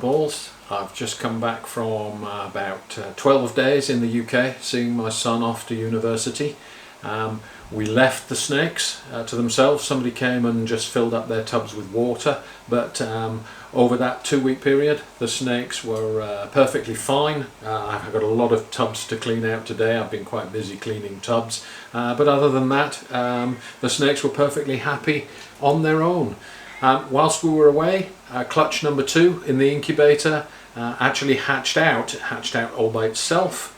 balls. I've just come back from about 12 days in the UK seeing my son off to university. We left the snakes to themselves. Somebody came and just filled up their tubs with water, but over that 2-week period the snakes were perfectly fine. I've got a lot of tubs to clean out today. I've been quite busy cleaning tubs, but other than that the snakes were perfectly happy on their own. Whilst we were away, clutch number 2 in the incubator actually hatched out. It hatched out all by itself.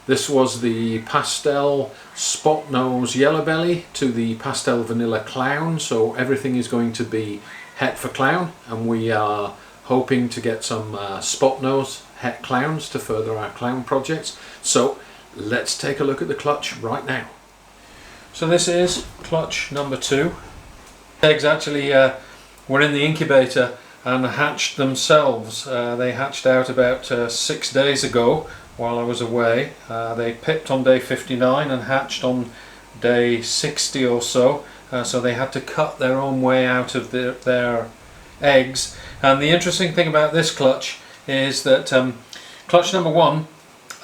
This was the Pastel Spotnose Yellow Belly to the Pastel Vanilla Clown, so everything is going to be het for clown, and we are hoping to get some Spotnose het clowns to further our clown projects. So let's take a look at the clutch right now. So this is clutch number 2. Eggs actually were in the incubator and hatched themselves. They hatched out about 6 days ago while I was away. They pipped on day 59 and hatched on day 60 or so, so they had to cut their own way out of their eggs. And the interesting thing about this clutch is that clutch number 1,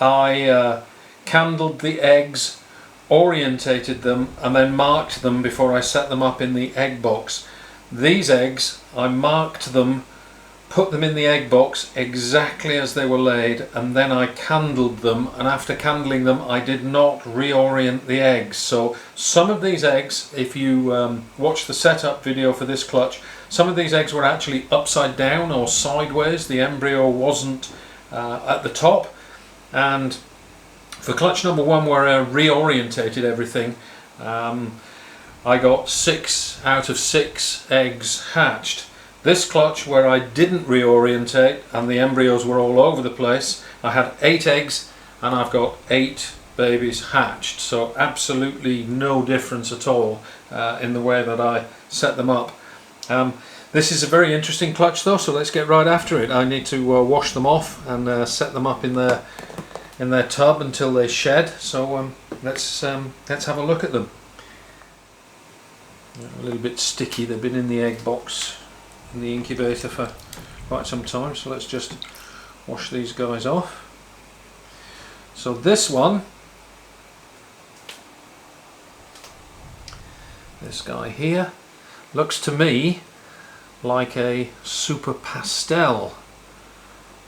I candled the eggs, orientated them and then marked them before I set them up in the egg box. These eggs, I marked them, put them in the egg box exactly as they were laid, and then I candled them, and after candling them I did not reorient the eggs. So some of these eggs, if you watch the setup video for this clutch, some of these eggs were actually upside down or sideways. The embryo wasn't at the top, and for clutch number 1 where I reorientated everything, I got 6 out of 6 eggs hatched. This clutch where I didn't reorientate and the embryos were all over the place, I had 8 eggs and I've got 8 babies hatched. So absolutely no difference at all in the way that I set them up. This is a very interesting clutch though, so let's get right after it. I need to wash them off and set them up in their tub until they shed. So let's have a look at them. A little bit sticky. They've been in the egg box in the incubator for quite some time, so let's just wash these guys off. So this one, this guy here, looks to me like a super pastel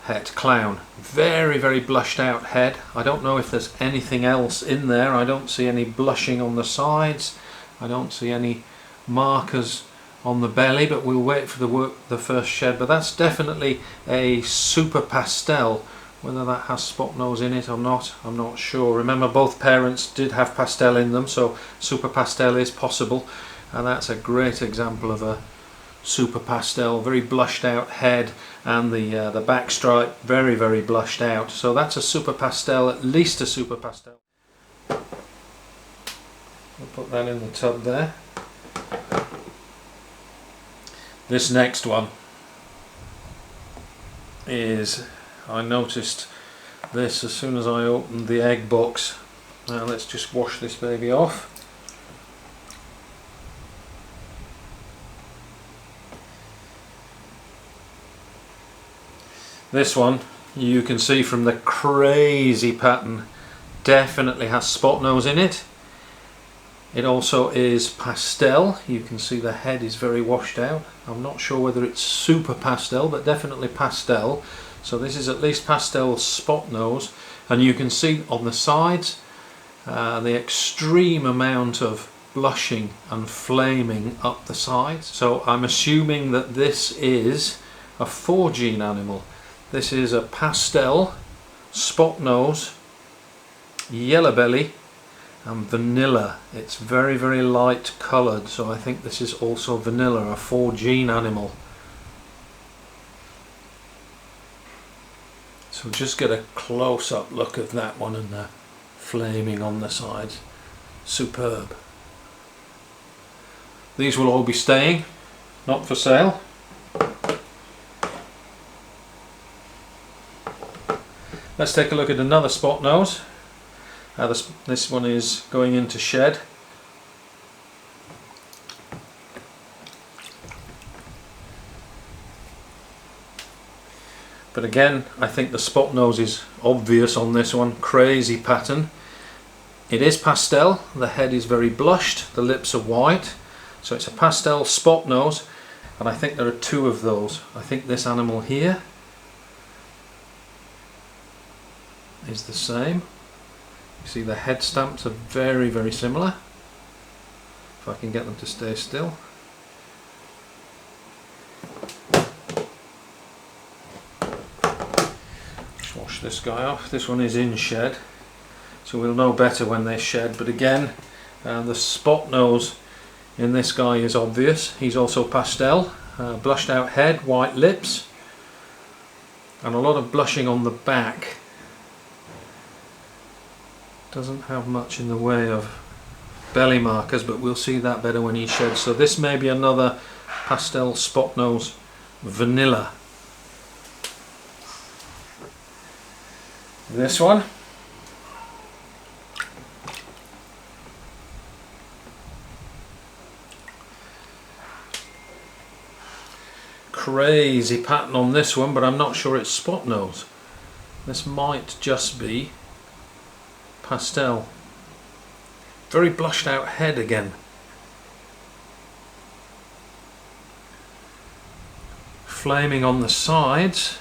het clown. Very, very blushed out head. I don't know if there's anything else in there. I don't see any blushing on the sides. I don't see any markers on the belly, but we'll wait for the first shed. But that's definitely a super pastel. Whether that has spot nose in it or not, I'm not sure. Remember, both parents did have pastel in them, so super pastel is possible, and that's a great example of a super pastel. Very blushed out head, and the back stripe very, very blushed out. So that's a super pastel, at least a super pastel. We'll put that in the tub there. This next one is, I noticed this as soon as I opened the egg box. Now let's just wash this baby off. This one, you can see from the crazy pattern, definitely has spot nose in it. It also is pastel. You can see the head is very washed out. I'm not sure whether it's super pastel, but definitely pastel. So this is at least pastel spot nose, and you can see on the sides the extreme amount of blushing and flaming up the sides. So I'm assuming that this is a 4-gene animal. This is a pastel spot nose, yellow belly, and vanilla. It's very, very light coloured, so I think this is also vanilla, a 4-gene animal. So just get a close-up look of that one and the flaming on the sides. Superb. These will all be staying, not for sale. Let's take a look at another spot nose. This one is going into shed. But again, I think the spot nose is obvious on this one. Crazy pattern. It is pastel, the head is very blushed, the lips are white, so it's a pastel spot nose, and I think there are two of those. I think this animal here is the same. You see the head stamps are very, very similar. If I can get them to stay still. Just wash this guy off. This one is in shed, so we'll know better when they shed. But again, the spot nose in this guy is obvious. He's also pastel, blushed out head, white lips, and a lot of blushing on the back. Doesn't have much in the way of belly markers, but we'll see that better when he sheds. So this may be another pastel spot nose vanilla. This one, crazy pattern on this one, but I'm not sure it's spot nose. This might just be pastel. Very blushed out head again. Flaming on the sides.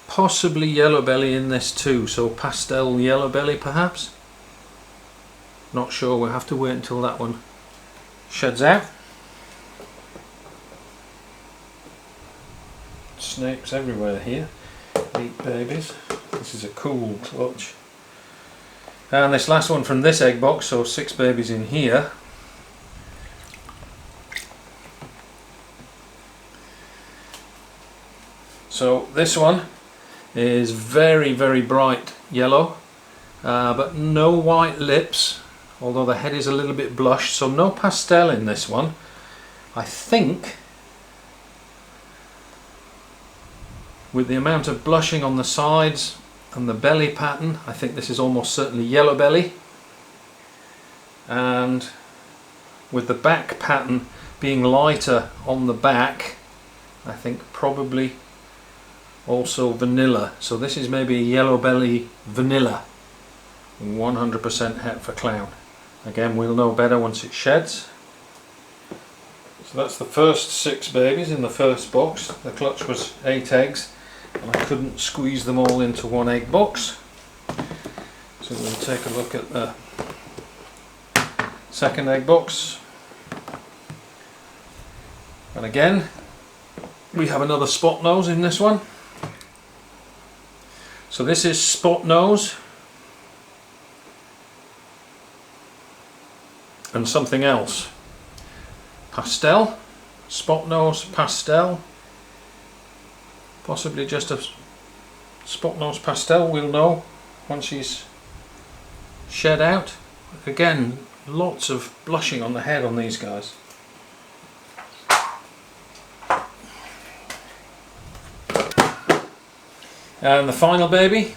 Possibly yellow belly in this too, so pastel yellow belly perhaps. Not sure, we'll have to wait until that one sheds out. Snakes everywhere here. 8 babies. This is a cool clutch. And this last one from this egg box, so 6 babies in here. So this one is very, very bright yellow, but no white lips, although the head is a little bit blushed, so no pastel in this one. I think with the amount of blushing on the sides and the belly pattern, I think this is almost certainly yellow belly. And with the back pattern being lighter on the back, I think probably also vanilla. So this is maybe a yellow belly vanilla. 100% het for clown. Again, we'll know better once it sheds. So that's the first 6 babies in the first box. The clutch was 8 eggs. And I couldn't squeeze them all into one egg box, so we'll take a look at the second egg box. And again, we have another spot nose in this one. So this is spot nose and something else. Pastel, spot nose, pastel. Possibly just a spot nose pastel, we'll know once he's shed out. Again, lots of blushing on the head on these guys. And the final baby,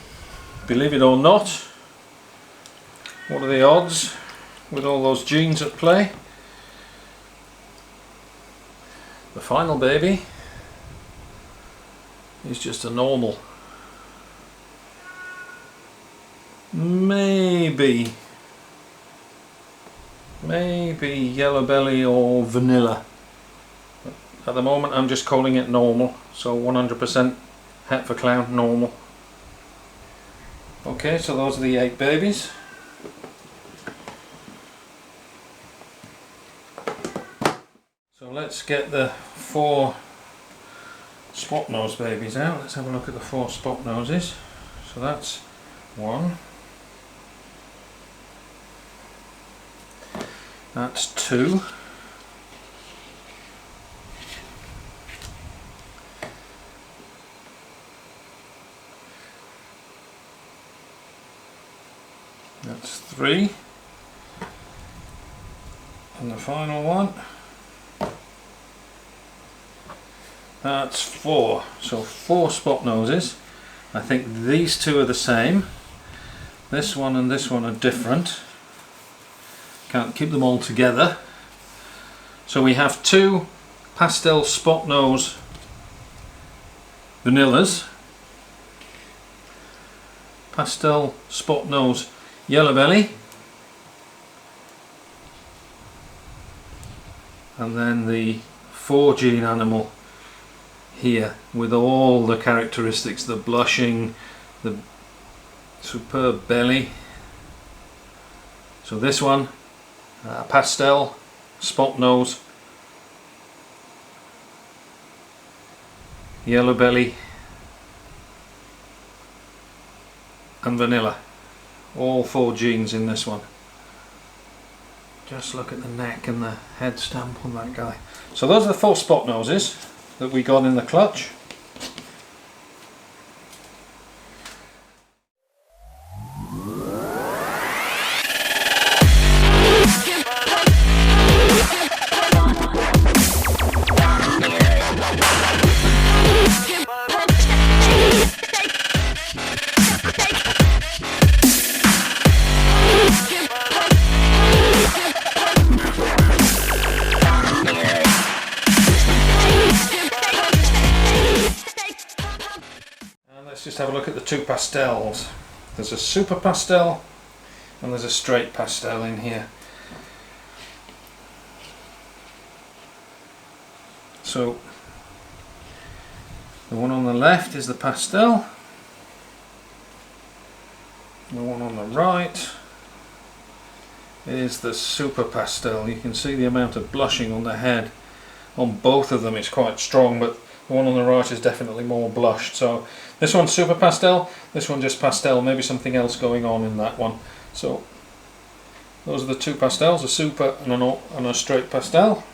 believe it or not, what are the odds with all those genes at play? The final baby is just a normal, maybe yellow belly or vanilla. At the moment I'm just calling it normal, so 100% het for clown, normal. Okay, so those are the 8 babies. So let's get the 4 spot nose babies out. Let's have a look at the 4 spot noses. So that's 1, that's 2, that's 3, and the final one, that's 4. So 4 spot noses. I think these 2 are the same. This one and this one are different. Can't keep them all together. So we have two Pastel Spotnose vanillas, Pastel Spotnose Yellow Belly, and then the 4-gene animal here with all the characteristics, the blushing, the superb belly. So this one, Pastel Spotnose Yellow Belly and vanilla, all 4 genes in this one. Just look at the neck and the head stamp on that guy. So those are the 4 spot noses that we got in the clutch. Let's just have a look at the 2 pastels. There's a super pastel and there's a straight pastel in here. So the one on the left is the pastel, the one on the right is the super pastel. You can see the amount of blushing on the head on both of them. It's quite strong, but the one on the right is definitely more blushed. So this one's super pastel, this one just pastel, maybe something else going on in that one. So those are the 2 pastels, a super and a straight pastel.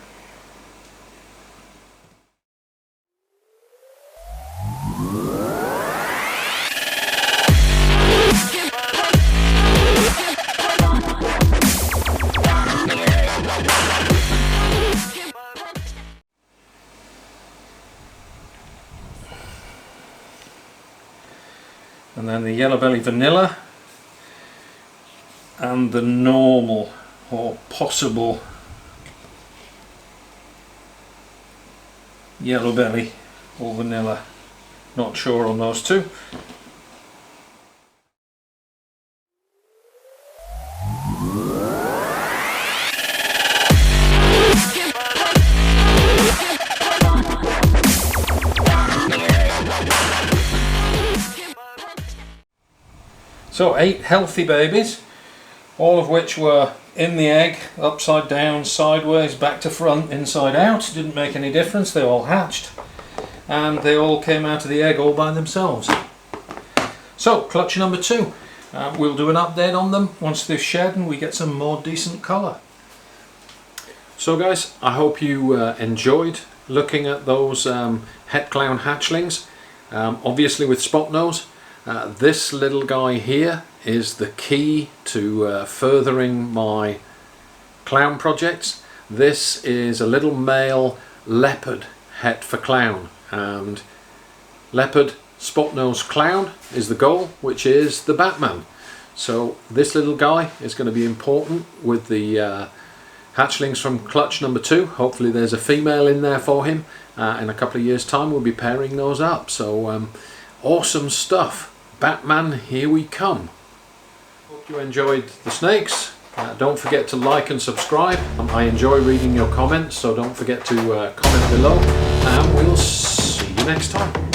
And then the Yellow Belly Vanilla and the normal or possible Yellow Belly or Vanilla. Not sure on those 2. So 8 healthy babies, all of which were in the egg, upside down, sideways, back to front, inside out. Didn't make any difference, they all hatched and they all came out of the egg all by themselves. So clutch number 2, we'll do an update on them once they've shed and we get some more decent colour. So guys, I hope you enjoyed looking at those Het Clown hatchlings. Obviously with Spotnose, this little guy here is the key to furthering my clown projects. This is a little male leopard het for clown, and leopard Spotnose clown is the goal, which is the Batman. So this little guy is going to be important with the hatchlings from clutch number 2. Hopefully there's a female in there for him. In a couple of years time we'll be pairing those up. So awesome stuff. Batman, here we come. Hope you enjoyed the snakes. Don't forget to like and subscribe. I enjoy reading your comments, so don't forget to comment below, and we'll see you next time.